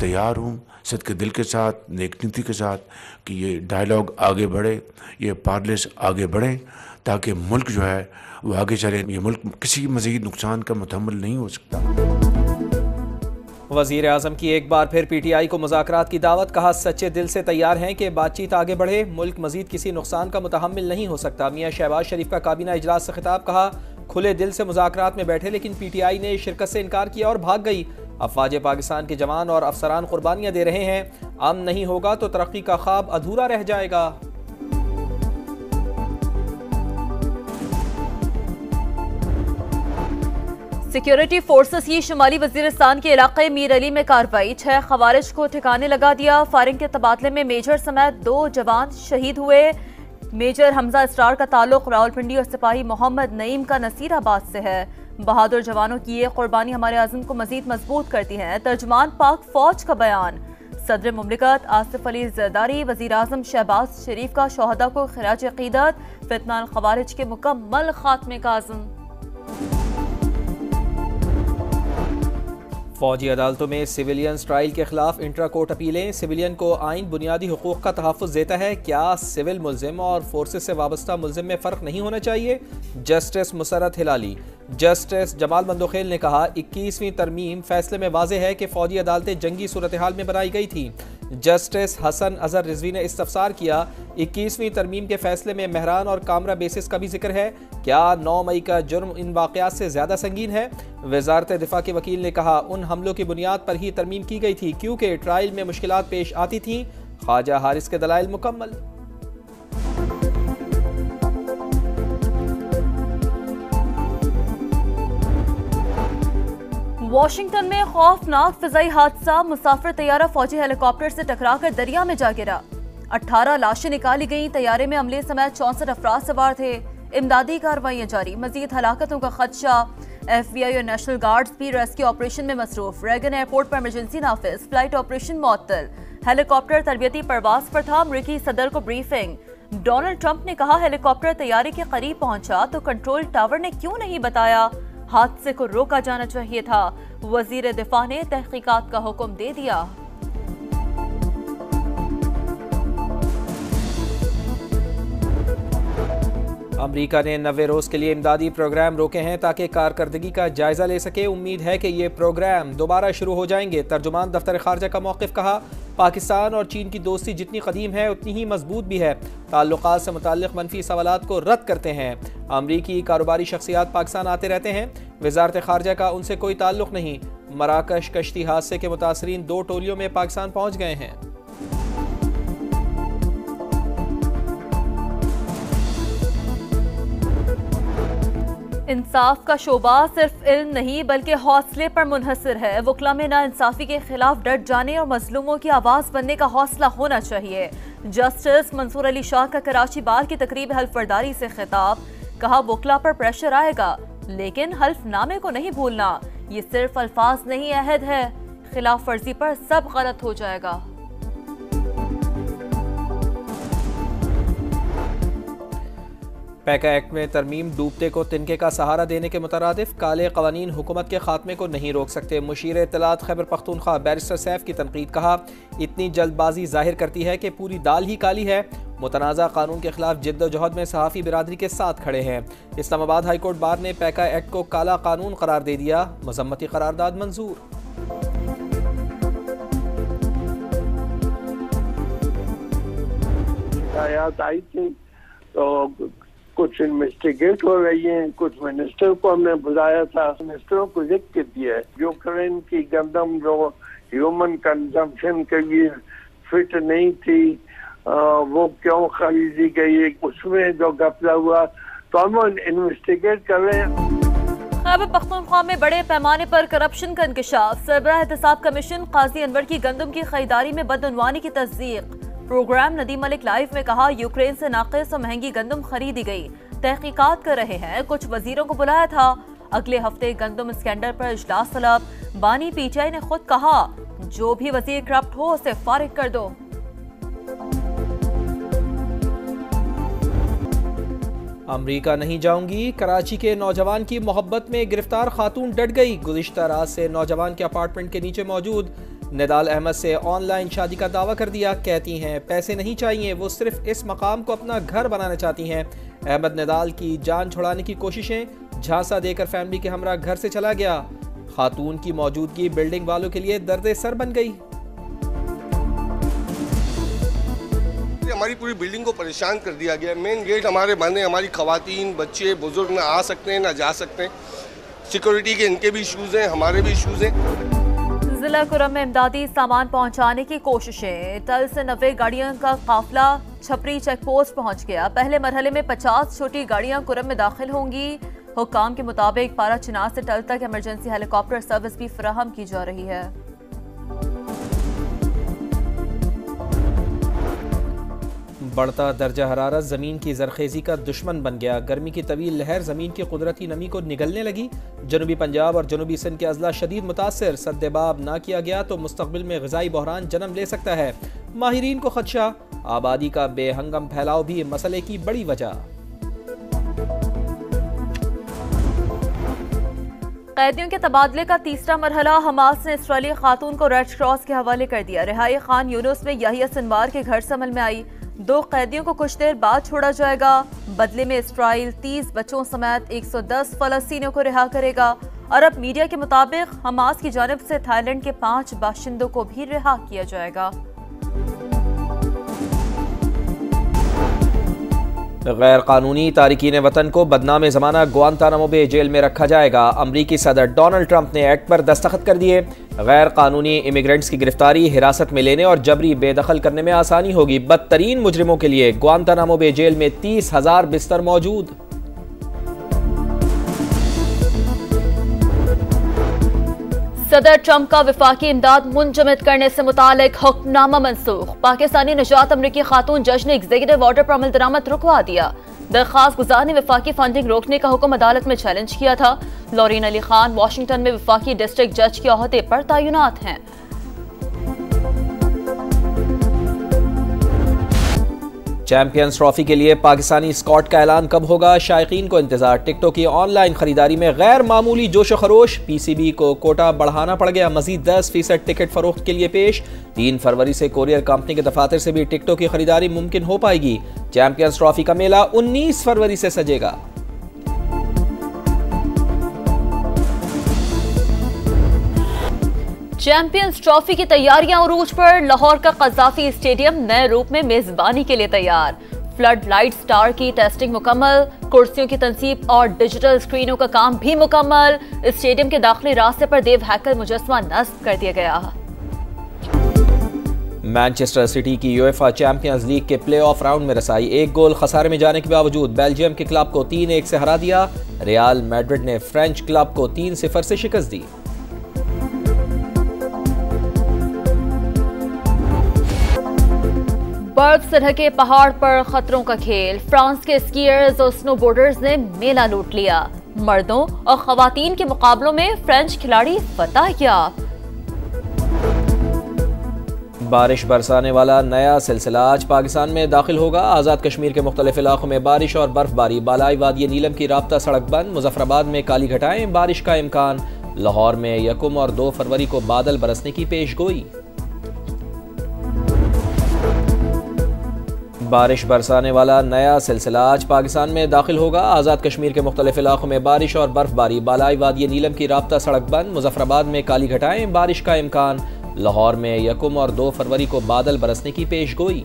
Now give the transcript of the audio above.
तैयार हूँ सदके दिल के साथ, नेक नीति के साथ कि ये डायलॉग आगे बढ़े, ये पार्लेस आगे बढ़ें, ताकि मुल्क जो है वो आगे चले। ये मुल्क किसी मज़ीद नुकसान का मुतहम्मिल नहीं हो सकता। वज़ीर आज़म की एक बार फिर PTI को मुज़ाकरात की दावत। कहा सच्चे दिल से तैयार हैं कि बातचीत आगे बढ़े, मुल्क मज़ीद किसी नुकसान का मुतहम्मिल नहीं हो सकता। मियाँ शहबाज शरीफ का काबीना इजलास से खिताब। कहा खुले दिल से मुज़ाकरात में बैठे लेकिन PTI ने शिरकत से इनकार किया और भाग गई। अफवाज पाकिस्तान के जवान और अफसरान कुर्बानियाँ दे रहे हैं, अमन नहीं होगा तो तरक्की का ख्वाब अधूरा रह जाएगा। सिक्योरिटी फोर्सेस की शुमाली वजीरिस्तान के इलाके मीर अली में कार्रवाई। 6 खवारिज को ठिकाने लगा दिया। फायरिंग के तबादले में मेजर समेत 2 जवान शहीद हुए। मेजर हमजा स्टार का ताल्लुक रावलपिंडी और सिपाही मोहम्मद नईम का नसीराबाद से है। बहादुर जवानों की ये कुर्बानी हमारे आज़म को मजीद मजबूत करती है। तर्जुमान पाक फौज का बयान। सदर मुमलिकत आसिफ अली जरदारी वज़ीर आज़म शहबाज शरीफ का शोहदा को खिराज अक़ीदत। फितनाल खवारिज के मुकम्मल खात्मे का आज़म। फौजी अदालतों में सिविलियंस ट्रायल के खिलाफ इंट्रा कोर्ट अपीलें। सिविलियन को आइन बुनियादी हुकूक का तहफ़्फ़ुज़ देता है, क्या सिविल मुल्ज़िम और फोर्सेस से वाबस्ता मुल्ज़िम में फ़र्क नहीं होना चाहिए? जस्टिस मुसर्रत हिलाली। जस्टिस जमाल मंदोखेल ने कहा 21वीं तरमीम फैसले में वाज़ेह है कि फ़ौजी अदालतें जंगी सूरत हाल में बनाई गई थी। जस्टिस हसन अजहर रिजवी ने इस्तफसार किया 21वीं तरमीम के फैसले में मेहरान और कामरा बेसिस का भी जिक्र है, क्या 9 मई का जुर्म इन वाक़यात से ज़्यादा संगीन है? वज़ारत दिफा के वकील ने कहा उन हमलों की बुनियाद पर ही तरमीम की गई थी क्योंकि ट्रायल में मुश्किलात पेश आती थीं। ख्वाजा हारिस के दलाइल मुकम्मल। वाशिंगटन में खौफनाक फिजाई हादसा। मुसाफिर तैयारा फौजी हेलीकॉप्टर से टकराकर दरिया में जा गिरा। 18 लाशें निकाली गईं। तैयारे में अमले समेत 64 अफराद सवार थे। इमदादी कार्रवाइयां जारी। मजीद हलाकतों का खदशा। FBI और नेशनल गार्ड्स भी रेस्क्यू ऑपरेशन में मसरूफ। रेगन एयरपोर्ट पर इमरजेंसी नाफिज। फ्लाइट ऑपरेशन मुअत्तल। हेलीकॉप्टर तरबियती परवाज पर था। अमरीकी सदर को ब्रीफिंग। डोनाल्ड ट्रंप ने कहा हेलीकॉप्टर तैयारे के करीब पहुंचा तो कंट्रोल टावर ने क्यों नहीं बताया? हादसे को रोका जाना चाहिए था। वजीर दिफा ने तहकीकात का हुक्म दे दिया। अमरीका ने 90 रोज़ के लिए इमदादी प्रोग्राम रोके हैं ताकि कारकर्दगी का जायजा ले सके। उम्मीद है कि ये प्रोग्राम दोबारा शुरू हो जाएंगे। तर्जुमान दफ्तर खारजा का मौक़िफ़। कहा पाकिस्तान और चीन की दोस्ती जितनी कदीम है उतनी ही मजबूत भी है। ताल्लुकात से मुताल्लिक़ मनफी सवालात को रद्द करते हैं। अमरीकी कारोबारी शख्सियात पाकिस्तान आते रहते हैं। वज़ारत खारजा का उनसे कोई ताल्लुक़ नहीं। मराकश कश्ती हादसे के मुतासरीन 2 टोलियों में पाकिस्तान पहुँच गए हैं। इंसाफ का शोबा सिर्फ इल्म नहीं बल्कि हौसले पर मुनहसर है। वकला में ना इंसाफी के खिलाफ डट जाने और मजलूमों की आवाज बनने का हौसला होना चाहिए। जस्टिस मंसूर अली शाह का कराची बार की तकरीब हल्फबरदारी से खिताब। कहा वकला पर प्रेशर आएगा लेकिन हल्फनामे को नहीं भूलना। ये सिर्फ अल्फाज नहीं अहद है। खिलाफ वर्जी पर सब गलत हो जाएगा। पैका एक्ट में तरमीम डूबते को तिनके का सहारा देने के मुतरादिफ। काले कवानीन हुकूमत के खात्मे को नहीं रोक सकते। मुशीर इत्तलात खैबर पख्तूनख्वा बैरिस्टर सैफ की तनकीद। कहा इतनी जल्दबाजी जाहिर करती है कि पूरी दाल ही काली है। मुतनाज़ा कानून के खिलाफ जिद्दोजहद में सहाफ़ी बिरादरी के साथ खड़े हैं। इस्लामाबाद हाईकोर्ट बार ने पैका एक्ट को काला कानून करार दे दिया। मजम्मती करारदाद मंजूर। आई थी तो कुछ इन्वेस्टिगेट हो रही हैं। कुछ मिनिस्टर को हमने बुलाया था। मिनिस्टरों को लिख के दिया है यूक्रेन की गंदम जो ह्यूमन कंजम्पशन के लिए फिट नहीं थी वो क्यों खरीदी गई, उसमें जो घपला हुआ तो हम इन्वेस्टिगेट कर रहे हैं। खैबर पख्तूनख्वा में बड़े पैमाने पर करप्शन का इंकशाफ। सरबराह एहतसाब कमीशन काजी अनवर की गंदम की खरीदारी में बदउनवानी की तस्दीक। प्रोग्राम नदीम मलिक लाइव में कहा यूक्रेन से नाक़िस और महंगी गंदम खरीदी गई। तहकीकात कर रहे हैं। कुछ वजीरों को बुलाया था। अगले हफ्ते गंदम स्कैंडल पर इजलास तलब। बानी PTI ने खुद कहा जो भी वजीर करप्ट हो उसे फारिग कर दो। अमरीका नहीं जाऊंगी। कराची के नौजवान की मोहब्बत में गिरफ्तार खातून डट गई। गुज़िश्ता रात से नौजवान के अपार्टमेंट के नीचे मौजूद निदाल अहमद से ऑनलाइन शादी का दावा कर दिया। कहती हैं पैसे नहीं चाहिए, वो सिर्फ इस मकाम को अपना घर बनाना चाहती हैं। अहमद निदाल की जान छुड़ाने की कोशिशें, झांसा देकर फैमिली के हमरा घर से चला गया। खातून की मौजूदगी बिल्डिंग वालों के लिए दर्द सर बन गई। हमारी पूरी बिल्डिंग को परेशान कर दिया गया। मेन गेट हमारे बंद हैं, हमारी खवातीन बच्चे बुजुर्ग ना आ सकते हैं ना जा सकते हैं। सिक्योरिटी के इनके भी इशूज़ हैं, हमारे भी इशूज़ हैं। जिला कुरम में इमदादी सामान पहुंचाने की कोशिशें। तल से 90 गाड़ियों का काफिला छपरी चेक पोस्ट पहुंच गया। पहले मरहले में 50 छोटी गाड़ियां कुरम में दाखिल होंगी। हुक्काम के मुताबिक पारा चिनार से टल तक इमरजेंसी हेलीकॉप्टर सर्विस भी फराहम की जा रही है। बढ़ता दर्जा हरारत ज़मीन की जरखेज़ी का दुश्मन बन गया। गर्मी की तवील लहर ज़मीन की कुदरती नमी को निगलने लगी। जनूबी पंजाब और जनूबी सिंध के अजला शदीद मुतासर। सद्देबाब ना किया गया तो मुस्तकबिल में ग़िज़ाई बहरान जन्म ले सकता है। माहिरीन को खदशा, आबादी का बेहंगम फैलाव भी मसले की बड़ी वजह। कैदियों के तबादले का तीसरा मरहला। हमास ने इसराइली खातून को रेड क्रॉस के हवाले कर दिया। रिहाई खान यूनुस में याहिया सिनवार के घर से अमल में आई। 2 कैदियों को कुछ देर बाद छोड़ा जाएगा। बदले में इसराइल 30 बच्चों समेत 110 फलस्तीनियों को रिहा करेगा। अरब मीडिया के मुताबिक हमास की जानिब से थाईलैंड के 5 बाशिंदों को भी रिहा किया जाएगा। गैर कानूनी तारिकीन वतन को बदनाम ज़माना गुआंतानामो बे जेल में रखा जाएगा। अमरीकी सदर डोनाल्ड ट्रंप ने एक्ट पर दस्तखत कर दिए। गैर कानूनी इमिग्रेंट्स की गिरफ्तारी, हिरासत में लेने और जबरी बेदखल करने में आसानी होगी। बदतरीन मुजरिमों के लिए गुआंतानामो बे जेल में 30,000 बिस्तर मौजूद। सदर ट्रंप का वफाकी इमदाद मुंजमद करने से मुतालिक हुक्मनामा मनसूख। पाकिस्तानी निजात अमरीकी खातून जज ने एग्जीक्यूटिव ऑर्डर पर अमल दरामद रुकवा दिया। दरख्वास्त गुजार ने वफाकी फंडिंग रोकने का हुक्म अदालत में चैलेंज किया था। लॉरीन अली खान वाशिंगटन में वफाकी डिस्ट्रिक्ट जज के ओहदे पर तैनात हैं। चैंपियंस ट्रॉफी के लिए पाकिस्तानी स्क्वाड का ऐलान कब होगा? शायकीन को इंतजार। टिकटों की ऑनलाइन खरीदारी में गैर मामूली जोश खरोश। पीसीबी को कोटा बढ़ाना पड़ गया। मजीद 10% टिकट फरोख्त के लिए पेश। 3 फरवरी से कोरियर कंपनी के दफातर से भी टिकटों की खरीदारी मुमकिन हो पाएगी। चैंपियंस ट्रॉफी का मेला 19 फरवरी से सजेगा। चैंपियंस ट्रॉफी की तैयारियां उरूज पर। लाहौर का कज़ाफी स्टेडियम नए रूप में मेजबानी के लिए तैयार। फ्लड लाइट स्टार की टेस्टिंग मुकम्मल। कुर्सियों की तंसीब और डिजिटल स्क्रीनों का काम भी मुकम्मल। स्टेडियम के दाखिली रास्ते पर देव हैकल मुजस्मा नस्ब कर दिया गया। मैनचेस्टर सिटी की यूएफा चैंपियंस लीग के प्ले ऑफ राउंड में रसाई। 1 गोल खसारे में जाने के बावजूद बेल्जियम के क्लब को 3-1 से हरा दिया। रियल मैड्रिड ने फ्रेंच क्लब को 3-0 से शिकस्त दी। बर्फ से ढके पहाड़ पर खतरों का खेल। फ्रांस के स्कीयर्स और स्नोबोर्डर्स ने मेला लूट लिया। मर्दों और खवातीन के मुकाबलों में फ्रेंच खिलाड़ी फतह याब। बारिश बरसाने वाला नया सिलसिला आज पाकिस्तान में दाखिल होगा। आज़ाद कश्मीर के मुख्तलिफ इलाकों में बारिश और बर्फबारी। बालाई वादी नीलम की राब्ता सड़क बंद। मुजफ्फराबाद में काली घटाएं, बारिश का इम्कान। लाहौर में 1 और 2 फरवरी को बादल बरसने की पेशगोई। बारिश बरसाने वाला नया सिलसिला आज पाकिस्तान में दाखिल होगा। आज़ाद कश्मीर के मुख्तलिफ इलाकों में बारिश और बर्फबारी। बालाई वादी नीलम की राब्ता सड़क बंद। मुजफ्फराबाद में काली घटाएं, बारिश का इम्कान। लाहौर में 1 और 2 फरवरी को बादल बरसने की पेशगोई।